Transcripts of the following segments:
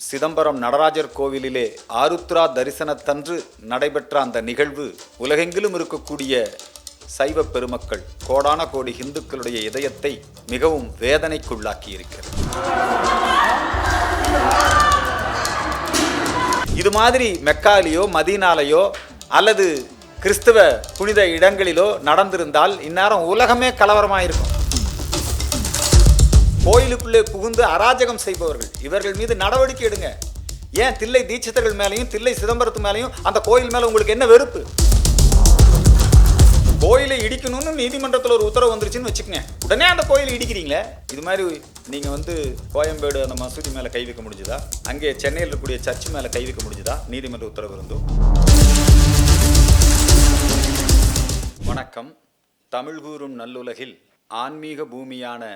சிதம்பரம் நடராஜர் கோவிலிலே ஆருத்ரா தரிசனத்தன்று நடைபெற்ற அந்த நிகழ்வு உலகெங்கிலும் இருக்கக்கூடிய சைவ பெருமக்கள், கோடான கோடி இந்துக்களுடைய இதயத்தை மிகவும் வேதனைக்குள்ளாக்கி இருக்கிறது. இது மாதிரி மெக்காலியோ மதீனாலையோ அல்லது கிறிஸ்தவ புனித இடங்களிலோ நடந்திருந்தால் இந்நேரம் உலகமே கலவரமாயிருக்கும். கோயிலுக்குள்ளே புகுந்து அராஜகம் செய்பவர்கள், இவர்கள் மீது நடவடிக்கை எடுங்க. ஏன் தில்லை தீட்சிதர்கள் மேலையும் தில்லை சிதம்பரத்து மேலையும் அந்த கோயில் மேல உங்களுக்கு என்ன வெறுப்பு? கோயிலை இடிக்கணும்னு நீதிமன்றத்தில் ஒரு உத்தரவு வந்துருச்சுன்னு வச்சுக்கோங்க, உடனே அந்த கோயிலை இடிக்கிறீங்களே. இது மாதிரி நீங்க கோயம்பேடு அந்த மசூதி மேல கை வைக்க முடிஞ்சுதா? அங்கே சென்னையில் இருக்கக்கூடிய சர்ச் மேல கை வைக்க முடிஞ்சுதா நீதிமன்ற உத்தரவு இருந்தும்? வணக்கம். தமிழ் கூறும் நல்லுலகில் ஆன்மீக பூமியான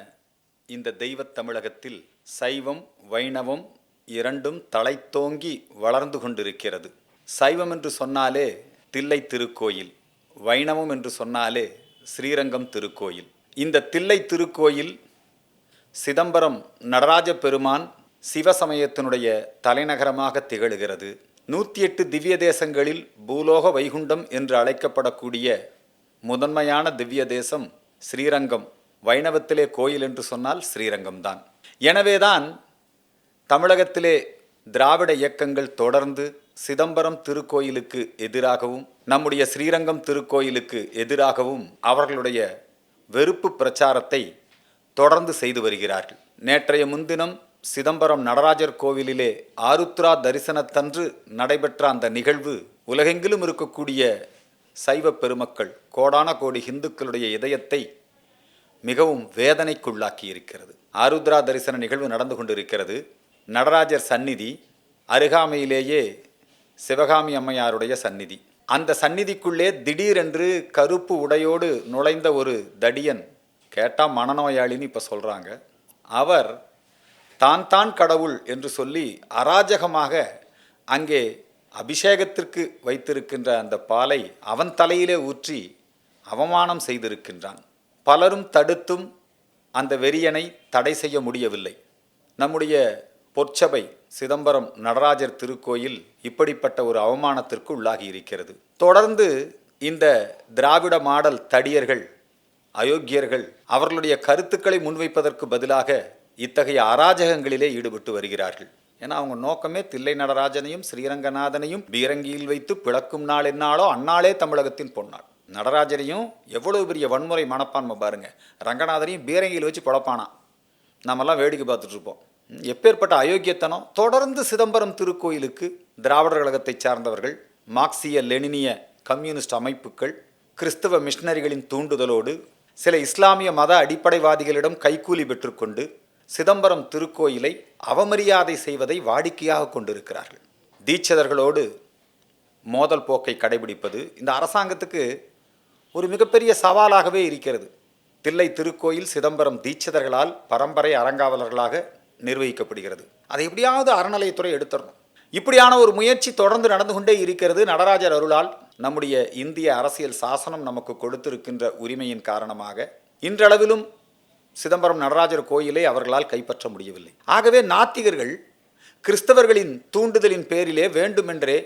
இந்த தெய்வத் தமிழகத்தில் சைவம் வைணவம் இரண்டும் தலைத்தோங்கி வளர்ந்து கொண்டிருக்கிறது. சைவம் என்று சொன்னாலே தில்லை திருக்கோயில், வைணவம் என்று சொன்னாலே ஸ்ரீரங்கம் திருக்கோயில். இந்த தில்லை திருக்கோயில் சிதம்பரம் நடராஜ பெருமான் சிவசமயத்தினுடைய தலைநகரமாக திகழ்கிறது. 108 திவ்ய தேசங்களில் பூலோக வைகுண்டம் என்று அழைக்கப்படக்கூடிய முதன்மையான திவ்ய தேசம் ஸ்ரீரங்கம். வைணவத்திலே கோயில் என்று சொன்னால் ஸ்ரீரங்கம்தான். எனவேதான் தமிழகத்திலே திராவிட இயக்கங்கள் தொடர்ந்து சிதம்பரம் திருக்கோயிலுக்கு எதிராகவும் நம்முடைய ஸ்ரீரங்கம் திருக்கோயிலுக்கு எதிராகவும் அவர்களுடைய வெறுப்பு பிரச்சாரத்தை தொடர்ந்து செய்து வருகிறார்கள். நேற்றைய முன்தினம் சிதம்பரம் நடராஜர் கோவிலிலே ஆருத்ரா தரிசனத்தன்று நடைபெற்ற அந்த நிகழ்வு உலகெங்கிலும் இருக்கக்கூடிய சைவ பெருமக்கள், கோடான கோடி இந்துக்களுடைய இதயத்தை மிகவும் வேதனைக்குள்ளாக்கி இருக்கிறது. ஆருத்ரா தரிசன நிகழ்வு நடந்து கொண்டிருக்கிறது. நடராஜர் சந்நிதி அருகாமையிலேயே சிவகாமி அம்மையாருடைய சந்நிதி. அந்த சந்நிதிக்குள்ளே திடீரென்று கருப்பு உடையோடு நுழைந்த ஒரு தடியன், கேட்டால் மனநோயாளின்னு இப்போ சொல்கிறாங்க, அவர் தான் கடவுள் என்று சொல்லி அராஜகமாக அங்கே அபிஷேகத்திற்கு வைத்திருக்கின்ற அந்த பாலை அவன் தலையிலே ஊற்றி அவமானம் செய்திருக்கின்றான். பலரும் தடுத்தும் அந்த வெறியனை தடை செய்ய முடியவில்லை. நம்முடைய பொற்சபை சிதம்பரம் நடராஜர் திருக்கோயில் இப்படிப்பட்ட ஒரு அவமானத்திற்கு உள்ளாகி இருக்கிறது. தொடர்ந்து இந்த திராவிட மாடல் தடியர்கள், அயோக்கியர்கள் அவர்களுடைய கருத்துக்களை முன்வைப்பதற்கு பதிலாக இத்தகைய அராஜகங்களிலே ஈடுபட்டு வருகிறார்கள். ஏன்னா அவங்க நோக்கமே தில்லை நடராஜனையும் ஸ்ரீரங்கநாதனையும் பீரங்கியில் வைத்து பிளக்கும் நாள் என்னாலோ அந்நாளே தமிழகத்தின் பொன்னாள். நடராஜரையும் எவ்வளவு பெரிய வன்முறை மனப்பான்மை பாருங்க, ரங்கநாதனையும் பீரங்கியில் வச்சு பிழப்பானா, நம்மெல்லாம் வேடிக்கை பார்த்துட்ருப்போம். எப்பேற்பட்ட அயோக்கியத்தனம்! தொடர்ந்து சிதம்பரம் திருக்கோயிலுக்கு திராவிடர் கழகத்தை சார்ந்தவர்கள், மார்க்சிய லெனினிய கம்யூனிஸ்ட் அமைப்புகள், கிறிஸ்தவ மிஷனரிகளின் தூண்டுதலோடு சில இஸ்லாமிய மத அடிப்படைவாதிகளிடம் கைக்கூலி பெற்றுக்கொண்டு சிதம்பரம் திருக்கோயிலை அவமரியாதை செய்வதை வாடிக்கையாக கொண்டிருக்கிறார்கள். தீட்சிதர்களோடு மோதல் போக்கை கடைபிடிப்பது இந்த அரசாங்கத்துக்கு ஒரு மிகப்பெரிய சவாலாகவே இருக்கிறது. தில்லை திருக்கோயில் சிதம்பரம் தீட்சிதர்களால் பரம்பரை அறங்காவலர்களாக நிர்வகிக்கப்படுகிறது. அதை எப்படியாவது அறநிலையத்துறை எடுத்துடணும். இப்படியான ஒரு முயற்சி தொடர்ந்து நடந்து கொண்டே இருக்கிறது. நடராஜர் அருளால் நம்முடைய இந்திய அரசியல் சாசனம் நமக்கு கொடுத்திருக்கின்ற உரிமையின் காரணமாக இன்றளவிலும் சிதம்பரம் நடராஜர் கோயிலை அவர்களால் கைப்பற்ற முடியவில்லை. ஆகவே நாத்திகர்கள் கிறிஸ்தவர்களின் தூண்டுதலின் பேரிலே வேண்டுமென்றே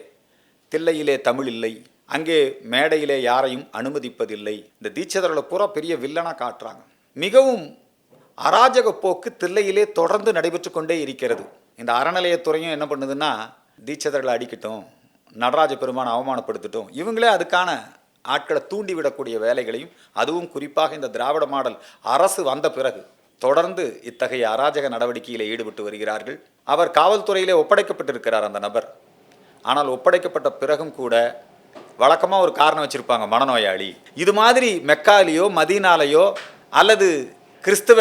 தில்லையிலே தமிழ் இல்லை, அங்கே மேடையிலே யாரையும் அனுமதிப்பதில்லை, இந்த தீட்சிதர்களை பூரா பெரிய வில்லனாக காட்டுறாங்க. மிகவும் அராஜக போக்கு தில்லையிலே தொடர்ந்து நடைபெற்று கொண்டே இருக்கிறது. இந்த அறநிலையத்துறையும் என்ன பண்ணுதுன்னா, தீட்சிதர்களை அடிக்கட்டும், நடராஜ பெருமானை அவமானப்படுத்தட்டும், இவங்களே அதுக்கான ஆட்களை தூண்டிவிடக்கூடிய வேலைகளையும், அதுவும் குறிப்பாக இந்த திராவிட மாடல் அரசு வந்த பிறகு தொடர்ந்து இத்தகைய அராஜக நடவடிக்கையில் ஈடுபட்டு வருகிறார்கள். அவர் காவல்துறையிலே ஒப்படைக்கப்பட்டிருக்கிறார் அந்த நபர். ஆனால் ஒப்படைக்கப்பட்ட பிறகும் கூட வழக்கமாக ஒரு காரணம் வச்சுருப்பாங்க, மனநோயாளி. இது மாதிரி மெக்காலியோ மதீனாலையோ அல்லது கிறிஸ்தவ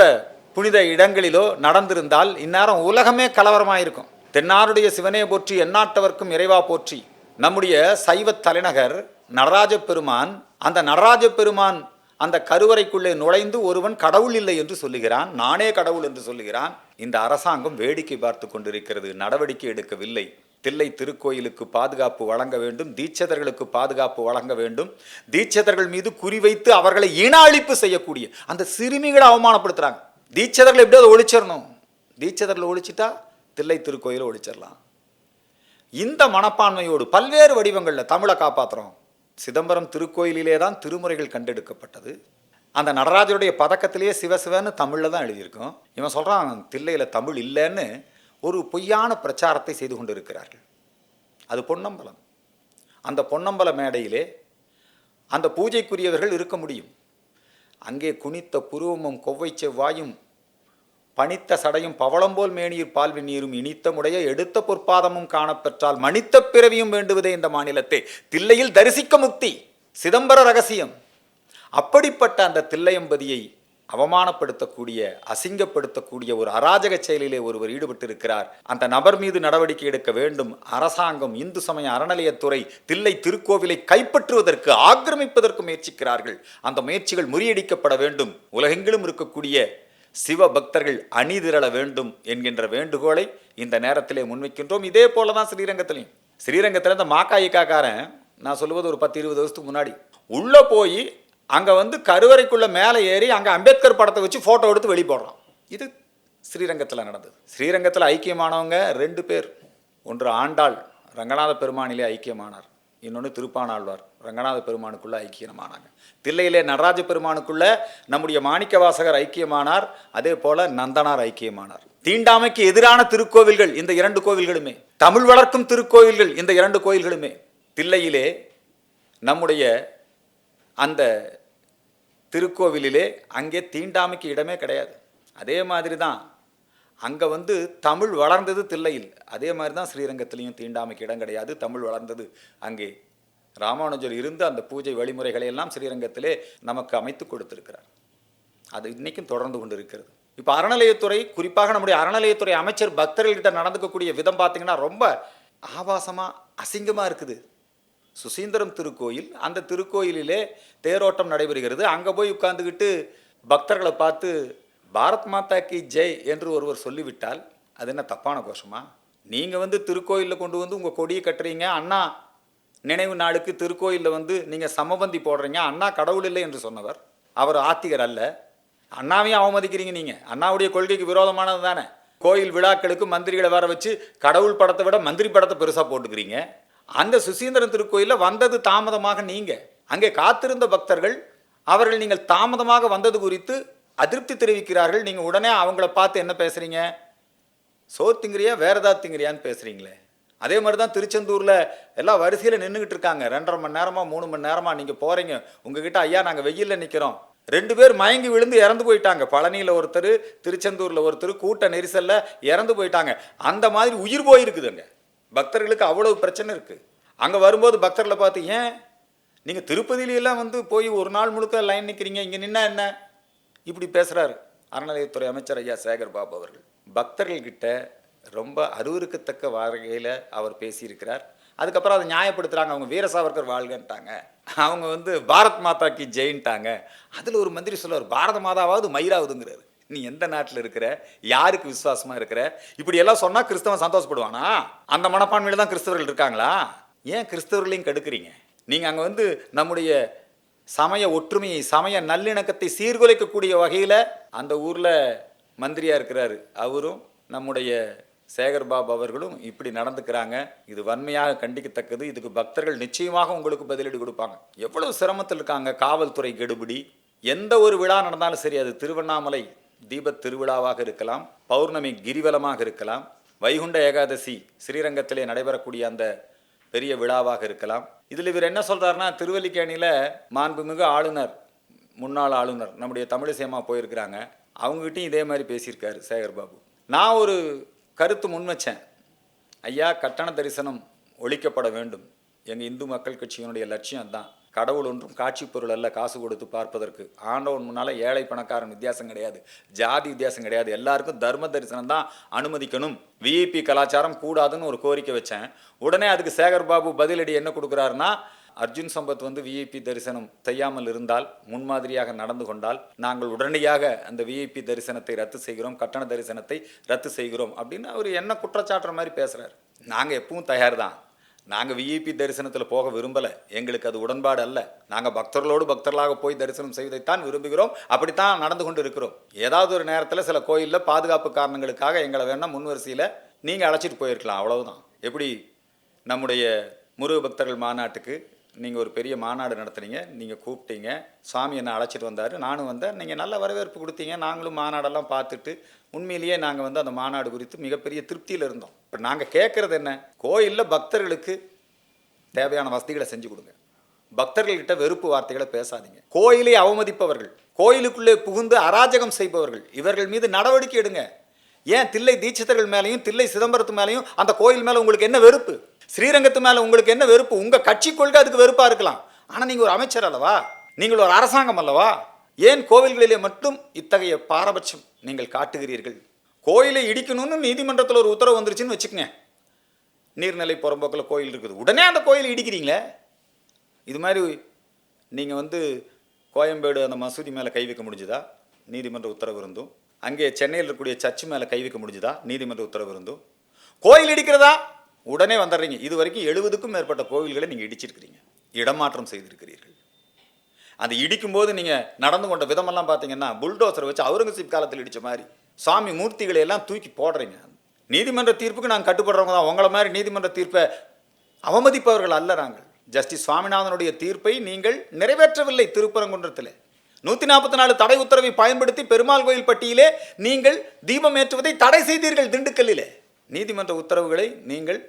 புனித இடங்களிலோ நடந்திருந்தால் இந்நேரம் உலகமே கலவரமாயிருக்கும். தென்னாருடைய சிவனே போற்றி, எந்நாட்டவர்க்கும் இறைவா போற்றி. நம்முடைய சைவ தலைநகர் நடராஜ பெருமான், அந்த நடராஜ பெருமான் அந்த கருவறைக்குள்ளே நுழைந்து ஒருவன் கடவுள் இல்லை என்று சொல்லுகிறான், நானே கடவுள் என்று சொல்லுகிறான். இந்த அரசாங்கம் வேடிக்கை பார்த்து கொண்டிருக்கிறது, நடவடிக்கை எடுக்கவில்லை. தில்லை திருக்கோயிலுக்கு பாதுகாப்பு வழங்க வேண்டும், தீட்சிதர்களுக்கு பாதுகாப்பு வழங்க வேண்டும். தீட்சிதர்கள் மீது குறிவைத்து அவர்களை இன அழிப்பு செய்யக்கூடிய அந்த சிறுமிகளை அவமானப்படுத்துறாங்க. தீட்சிதர்கள் எப்படியாவது ஒழிச்சிடணும். தீட்சிதர்களை ஒழிச்சிட்டா தில்லை திருக்கோயிலை ஒழிச்சிடலாம். இந்த மனப்பான்மையோடு பல்வேறு வடிவங்களில் தமிழை காப்பாற்றுறோம். சிதம்பரம் திருக்கோயிலிலே தான் திருமுறைகள் கண்டெடுக்கப்பட்டது. அந்த நடராஜருடைய பதக்கத்திலேயே சிவசிவன்னு தமிழில் தான் எழுதியிருக்கோம். இவன் சொல்கிறான் தில்லையில் தமிழ் இல்லைன்னு ஒரு பொய்யான பிரச்சாரத்தை செய்து கொண்டு இருக்கிறார்கள். அது பொன்னம்பலம். அந்த பொன்னம்பல மேடையிலே அந்த பூஜைக்குரியவர்கள் இருக்க முடியும். அங்கே குனித்த புருவமும் கொவ்வை செவ்வாயும் பனித்த சடையும் பவளம்போல் மேனியில் பால்வி நீரும் இனித்த முடைய எடுத்த பொற்பாதமும் காணப்பெற்றால் மனித்த பிறவியும் வேண்டுவதே இந்த மாநிலத்தை. தில்லையில் தரிசிக்க முக்தி, சிதம்பர ரகசியம். அப்படிப்பட்ட அந்த தில்லையம்பதியை அவமானப்படுத்தக்கூடிய, அசிங்கப்படுத்தக்கூடிய ஒரு அராஜக செயலிலே ஒருவர் ஈடுபட்டிருக்கிறார். அந்த நபர் மீது நடவடிக்கை எடுக்க வேண்டும். அரசாங்கம், இந்து சமய அறநிலையத்துறை தில்லை திருக்கோவிலை கைப்பற்றுவதற்கு, ஆக்கிரமிப்பதற்கு முயற்சிக்கிறார்கள். அந்த முயற்சிகள் முறியடிக்கப்பட வேண்டும். உலகெங்கிலும் இருக்கக்கூடிய சிவ பக்தர்கள் அணிதிரள வேண்டும் என்கின்ற வேண்டுகோளை இந்த நேரத்திலே முன்வைக்கின்றோம். இதே போல தான் ஸ்ரீரங்கத்திலையும். ஸ்ரீரங்கத்தில் இந்த மாக்காய்க்காக்காரன், நான் சொல்லுவது ஒரு 10-20 வருஷத்துக்கு முன்னாடி, உள்ளே போய் அங்கே கருவறைக்குள்ளே மேலே ஏறி அங்கே அம்பேத்கர் படத்தை வச்சு ஃபோட்டோ எடுத்து வெளியே போடுறான். இது ஸ்ரீரங்கத்தில் நடந்தது. ஸ்ரீரங்கத்தில் ஐக்கியமானவங்க 2 பேர். ஒன்று ஆண்டாள் ரங்கநாத பெருமானிலே ஐக்கியமானார், இன்னொன்று திருப்பானாழ்வார் ரங்கநாத பெருமானுக்குள்ளே ஐக்கியமானாங்க. தில்லையிலே நடராஜ பெருமானுக்குள்ள நம்முடைய மாணிக்க வாசகர் ஐக்கியமானார். அதே போல நந்தனார் ஐக்கியமானார். தீண்டாமைக்கு எதிரான திருக்கோவில்கள் இந்த 2 கோவில்களுமே, தமிழ் வளர்க்கும் திருக்கோவில்கள் இந்த 2 கோவில்களுமே. தில்லையிலே நம்முடைய அந்த திருக்கோவிலிலே அங்கே தீண்டாமைக்கு இடமே கிடையாது. அதே மாதிரி தான் அங்கே தமிழ் வளர்ந்தது தில்லையில். அதே மாதிரி தான் ஸ்ரீரங்கத்திலையும் தீண்டாமைக்கு இடம் கிடையாது, தமிழ் வளர்ந்தது அங்கே. ராமானுஜர் இருந்து அந்த பூஜை வழிமுறைகளை எல்லாம் ஸ்ரீரங்கத்திலே நமக்கு அமைத்து கொடுத்திருக்கிறார். அது இன்னைக்கும் தொடர்ந்து கொண்டு இருக்கிறது. இப்போ அறநிலையத்துறை, குறிப்பாக நம்முடைய அறநிலையத்துறை அமைச்சர் பக்தர்கள்கிட்ட நடந்துக்கக்கூடிய விதம் பார்த்தீங்கன்னா ரொம்ப ஆபாசமாக, அசிங்கமாக இருக்குது. சுசீந்திரம் திருக்கோயில், அந்த திருக்கோயிலிலே தேரோட்டம் நடைபெறுகிறது. அங்கே போய் உட்கார்ந்துக்கிட்டு பக்தர்களை பார்த்து பாரத் மாதா கி ஜெய் என்று ஒருவர் சொல்லிவிட்டால் அது என்ன தப்பான கோஷமா? நீங்கள் திருக்கோயிலில் கொண்டு உங்கள் கொடியை கட்டுறீங்க. அண்ணா நினைவு நாளுக்கு திருக்கோயிலில் நீங்கள் சமபந்தி போடுறீங்க. அண்ணா கடவுள் இல்லை என்று சொன்னவர், அவர் ஆத்திகர் அல்ல. அண்ணாவையும் அவமதிக்கிறீங்க. நீங்கள் அண்ணாவுடைய கொள்கைக்கு விரோதமானது தானே. கோயில் விழாக்களுக்கு மந்திரிகளை வர வச்சு கடவுள் படத்தை விட மந்திரி படத்தை பெருசாக போட்டுக்கிறீங்க. அந்த சுசீந்திரம் திருக்கோயிலில் வந்தது தாமதமாக. நீங்கள் அங்கே காத்திருந்த பக்தர்கள், அவர்கள் நீங்கள் தாமதமாக வந்தது குறித்து அதிருப்தி தெரிவிக்கிறார்கள். நீங்கள் உடனே அவங்கள பார்த்து என்ன பேசுகிறீங்க? சோறு திங்கிறியா வேறு ஏதாவது திங்கிறியான்னு பேசுகிறீங்களே. அதே மாதிரி தான் திருச்செந்தூரில் எல்லாம் வரிசையில் நின்றுக்கிட்டு இருக்காங்க. 2.5 மணி நேரமாக 3 மணி நேரமாக நீங்கள் போகிறீங்க. உங்ககிட்ட ஐயா நாங்கள் வெயிலில் நிற்கிறோம். 2 பேர் மயங்கி விழுந்து இறந்து போயிட்டாங்க. பழனியில் ஒருத்தர், திருச்செந்தூரில் ஒருத்தர், கூட்ட நெரிசலில் இறந்து போயிட்டாங்க. அந்த மாதிரி உயிர் போயிருக்குதுங்க. பக்தர்களுக்கு அவ்வளவு பிரச்சனை இருக்குது. அங்கே வரும்போது பக்தர்களை பார்த்து, ஏன் நீங்கள் திருப்பதியிலெல்லாம் போய் ஒரு நாள் முழுக்க லைன் நிற்கிறீங்க, இங்கே நின்னா என்ன? இப்படி பேசுகிறாரு அறநிலையத்துறை அமைச்சர் ஐயா சேகர் பாபு அவர்கள். பக்தர்கள்கிட்ட ரொம்ப அருவருக்கத்தக்க வகையில் அவர் பேசியிருக்கிறார். அதுக்கப்புறம் அதை நியாயப்படுத்துகிறாங்க. அவங்க வீர சாவர்கர் வாழ்கன்ட்டாங்க, அவங்க பாரத் மாதா கி ஜெயின்ட்டாங்க. அதில் ஒரு மந்திரி சொல்லுவார், பாரத மாதாவாவது மயிராகுதுங்கிறாரு. நீ எந்த நாட்டில் இருக்கிற, யாருக்கு விசுவாசமாக இருக்கிற? இப்படி எல்லாம் சொன்னால் கிறிஸ்தவன் சந்தோஷப்படுவானா? அந்த மனப்பான்மையில் தான் கிறிஸ்தவர்கள் இருக்காங்களா? ஏன் கிறிஸ்தவர்களையும் கெடுக்கிறீங்க? நீங்கள் அங்கே நம்முடைய சமய ஒற்றுமையை, சமய நல்லிணக்கத்தை சீர்குலைக்கக்கூடிய வகையில் அந்த ஊரில் மந்திரியாக இருக்கிறாரு. அவரும் நம்முடைய சேகர் பாபு அவர்களும் இப்படி நடந்துக்கிறாங்க. இது வன்மையாக கண்டிக்கத்தக்கது. இதுக்கு பக்தர்கள் நிச்சயமாக உங்களுக்கு பதிலடி கொடுப்பாங்க. எவ்வளவு சிரமத்தில் இருக்காங்க. காவல்துறை கெடுபிடி. எந்த ஒரு விழா நடந்தாலும் சரி, அது திருவண்ணாமலை தீபத் திருவிழாவாக இருக்கலாம், பௌர்ணமி கிரிவலமாக இருக்கலாம், வைகுண்ட ஏகாதசி ஸ்ரீரங்கத்திலே நடைபெறக்கூடிய அந்த பெரிய விழாவாக இருக்கலாம். இதில் இவர் என்ன சொல்கிறாருன்னா, திருவல்லிக்கேணியில் மாண்புமிகு ஆளுநர், முன்னாள் ஆளுநர் நம்முடைய தமிழிசைமா போயிருக்கிறாங்க. அவங்ககிட்டையும் இதே மாதிரி பேசியிருக்காரு சேகர் பாபு. நான் ஒரு கருத்து முன் வச்சேன். ஐயா, கட்டண தரிசனம் ஒழிக்கப்பட வேண்டும். எங்கள் இந்து மக்கள் கட்சியினுடைய லட்சியம் தான். கடவுள் ஒன்றும் காட்சி பொருள் அல்ல, காசு கொடுத்து பார்ப்பதற்கு. ஆண்டவன் முன்னால் ஏழை பணக்காரன் வித்தியாசம் கிடையாது, ஜாதி வித்தியாசம் கிடையாது. எல்லாருக்கும் தர்ம தரிசனம் தான் அனுமதிக்கணும். விஐபி கலாச்சாரம் கூடாதுன்னு ஒரு கோரிக்கை வச்சேன். உடனே அதுக்கு சேகர் பாபு பதிலடி என்ன கொடுக்குறாருன்னா, அர்ஜுன் சம்பத் விஐபி தரிசனம் செய்யாமல் இருந்தால், முன்மாதிரியாக நடந்து கொண்டால், நாங்கள் உடனடியாக அந்த விஐபி தரிசனத்தை ரத்து செய்கிறோம், கட்டண தரிசனத்தை ரத்து செய்கிறோம் அப்படின்னு அவர் என்ன குற்றச்சாட்டுற மாதிரி பேசுகிறார். நாங்கள் எப்பவும் தயார் தான். நாங்கள் விஐபி தரிசனத்தில் போக விரும்பலை, எங்களுக்கு அது உடன்பாடு அல்ல. நாங்கள் பக்தர்களோடு பக்தர்களாக போய் தரிசனம் செய்வதைத்தான் விரும்புகிறோம். அப்படித்தான் நடந்து கொண்டு இருக்கிறோம். ஏதாவது ஒரு நேரத்தில் சில கோயிலில் பாதுகாப்பு காரணங்களுக்காக எங்களை வேணால் முன்வரிசையில் நீங்கள் அழைச்சிட்டு போயிருக்கலாம், அவ்வளவுதான். எப்படி நம்முடைய முருக பக்தர்கள் மாநாட்டுக்கு நீங்கள் ஒரு பெரிய மாநாடு நடத்துனீங்க, நீங்கள் கூப்பிட்டீங்க, சாமி என்னை அழைச்சிட்டு வந்தார், நானும் வந்தேன், நீங்கள் நல்ல வரவேற்பு கொடுத்தீங்க, நாங்களும் மாநாடெல்லாம் பார்த்துட்டு உண்மையிலேயே நாங்கள் வந்து அந்த மாநாடு குறித்து மிகப்பெரிய திருப்தியில் இருந்தோம். இப்போ நாங்கள் கேட்குறது என்ன, கோயிலில் பக்தர்களுக்கு தேவையான வசதிகளை செஞ்சு கொடுங்க, பக்தர்கள்கிட்ட வெறுப்பு வார்த்தைகளை பேசாதீங்க, கோயிலை அவமதிப்பவர்கள், கோயிலுக்குள்ளே புகுந்து அராஜகம் செய்பவர்கள், இவர்கள் மீது நடவடிக்கை எடுங்க. ஏன் தில்லை தீட்சிதர்கள் மேலேயும் தில்லை சிதம்பரத்து மேலேயும் அந்த கோயில் மேலே உங்களுக்கு என்ன வெறுப்பு? ஸ்ரீரங்கத்து மேலே உங்களுக்கு என்ன வெறுப்பு? உங்கள் கட்சி கொள்கை அதுக்கு வெறுப்பாக இருக்கலாம், ஆனால் நீங்கள் ஒரு அமைச்சர் அல்லவா, நீங்கள் ஒரு அரசாங்கம் அல்லவா? ஏன் கோவில்களிலே மட்டும் இத்தகைய பாரபட்சம் நீங்கள் காட்டுகிறீர்கள்? கோயிலை இடிக்கணும்னு நீதிமன்றத்தில் ஒரு உத்தரவு வந்துருச்சுன்னு வச்சுக்கங்க, நீர்நிலை புறம்போக்கில் கோயில் இருக்குது, உடனே அந்த கோயிலை இடிக்கிறீங்களே. இது மாதிரி நீங்கள் வந்து கோயம்பேடு அந்த மசூதி மேலே கை வைக்க முடிஞ்சுதா? நீதிமன்ற உத்தரவு இருந்தும். அங்கே சென்னையில் இருக்கக்கூடிய சர்ச்சு மேலே கை வைக்க முடிஞ்சுதா? நீதிமன்ற உத்தரவு இருந்தும். கோயில் இடிக்கிறதா? உடனே வந்துடுறீங்க. இது வரைக்கும் 70க்கும் மேற்பட்ட கோவில்களை நீங்கள் இடிச்சிருக்கிறீங்க, இடமாற்றம் செய்திருக்கிறீர்கள். அந்த இடிக்கும்போது நீங்கள் நடந்து கொண்ட விதமெல்லாம் பார்த்தீங்கன்னா புல்டோசரை வச்சு அவுரங்கசீப் காலத்தில் இடித்த மாதிரி சாமி மூர்த்திகளை எல்லாம் தூக்கி போடுறீங்க. நீதிமன்ற தீர்ப்புக்கு நாங்கள் கட்டுப்படுறவங்க தான், உங்களை மாதிரி நீதிமன்ற தீர்ப்பை அவமதிப்பவர்கள் அல்ல நாங்கள். ஜஸ்டிஸ் சுவாமிநாதனுடைய தீர்ப்பை நீங்கள் நிறைவேற்றவில்லை. திருப்பரங்குன்றத்தில் 144 தடை உத்தரவை பயன்படுத்தி பெருமாள் கோயில் பட்டியிலே நீங்கள் தீபம் ஏற்றுவதை தடை செய்தீர்கள். திண்டுக்கல்லிலே நீதிமன்ற உத்தரவுகளை நீங்கள்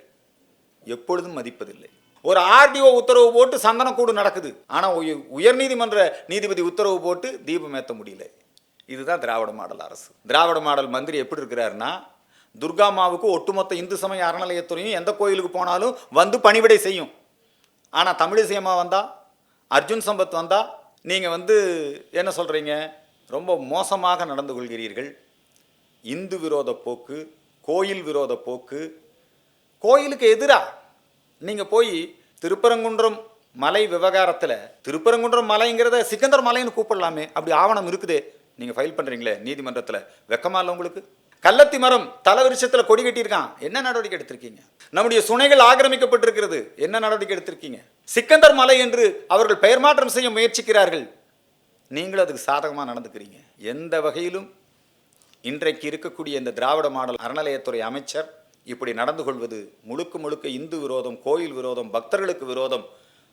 எப்பொழுதும் மதிப்பதில்லை. ஒரு ஆர்டிஓ உத்தரவு போட்டு சந்தனக்கூடு நடக்குது, ஆனால் உயர்நீதிமன்ற நீதிபதி உத்தரவு போட்டு தீபம் ஏற்ற முடியல. இதுதான் திராவிட மாடல் அரசு. திராவிட மாடல் மந்திரி எப்படி இருக்கிறாருன்னா, துர்காமாவுக்கு ஒட்டுமொத்த இந்து சமய அறநிலையத்துறையும் எந்த கோயிலுக்கு போனாலும் வந்து பணிவிடை செய்யும். ஆனால் தமிழிசையம்மா வந்தால், அர்ஜுன் சம்பத் வந்தால் நீங்கள் வந்து என்ன சொல்கிறீங்க, ரொம்ப மோசமாக நடந்து கொள்கிறீர்கள். இந்து விரோத போக்கு, கோயில் விரோத போக்கு, கோயிலுக்கு எதிராக நீங்கள் போய் திருப்பரங்குன்றம் மலை விவகாரத்தில், திருப்பரங்குன்றம் மலைங்கிறத சிக்கந்தர் மலைன்னு கூப்பிடலாமே, அப்படி ஆவணம் இருக்குதே, நீங்கள் ஃபைல் பண்ணுறீங்களே நீதிமன்றத்தில், வெக்கமா இல்லை உங்களுக்கு? கள்ளத்தி மரம் தலவிருஷத்தில் கொடி கட்டியிருக்கான், என்ன நடவடிக்கை எடுத்திருக்கீங்க? நம்முடைய சுனைகள் ஆக்கிரமிக்கப்பட்டிருக்கிறது, என்ன நடவடிக்கை எடுத்திருக்கீங்க? சிக்கந்தர் மலை என்று அவர்கள் பெயர் மாற்றம் செய்ய முயற்சிக்கிறார்கள், நீங்களும் அதுக்கு சாதகமாக நடந்துக்கிறீங்க. எந்த வகையிலும் இன்றைக்கு இருக்கக்கூடிய இந்த திராவிட மாடல் அறநிலையத்துறை அமைச்சர் இப்படி நடந்து கொள்வது முழுக்க முழுக்க இந்து விரோதம், கோயில் விரோதம், பக்தர்களுக்கு விரோதம்.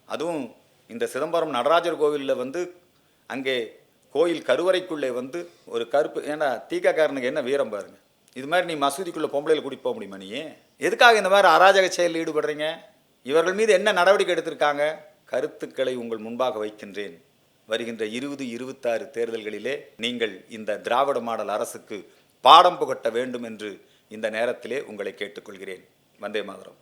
அதுவும் இந்த சிதம்பரம் நடராஜர் கோவிலில் வந்து அங்கே கோயில் கருவறைக்குள்ளே வந்து ஒரு கருப்பு, ஏன்னா தீக்காக்காரனுக்கு என்ன வீரம் பாருங்க. இது மாதிரி நீ மசூதிக்குள்ளே பொம்பளையில் கூட்டிட்டு போக முடியுமா? நீ எதுக்காக இந்த மாதிரி அராஜக செயலில் ஈடுபடுறீங்க? இவர்கள் மீது என்ன நடவடிக்கை எடுத்திருக்காங்க? கருத்துக்களை உங்கள் முன்பாக வைக்கின்றேன். வருகின்ற 2026 தேர்தல்களிலே நீங்கள் இந்த திராவிட மாடல் அரசுக்கு பாடம் புகட்ட வேண்டும் என்று இந்த நேரத்திலே உங்களை கேட்டுக்கொள்கிறேன். வந்தே மாதரம்.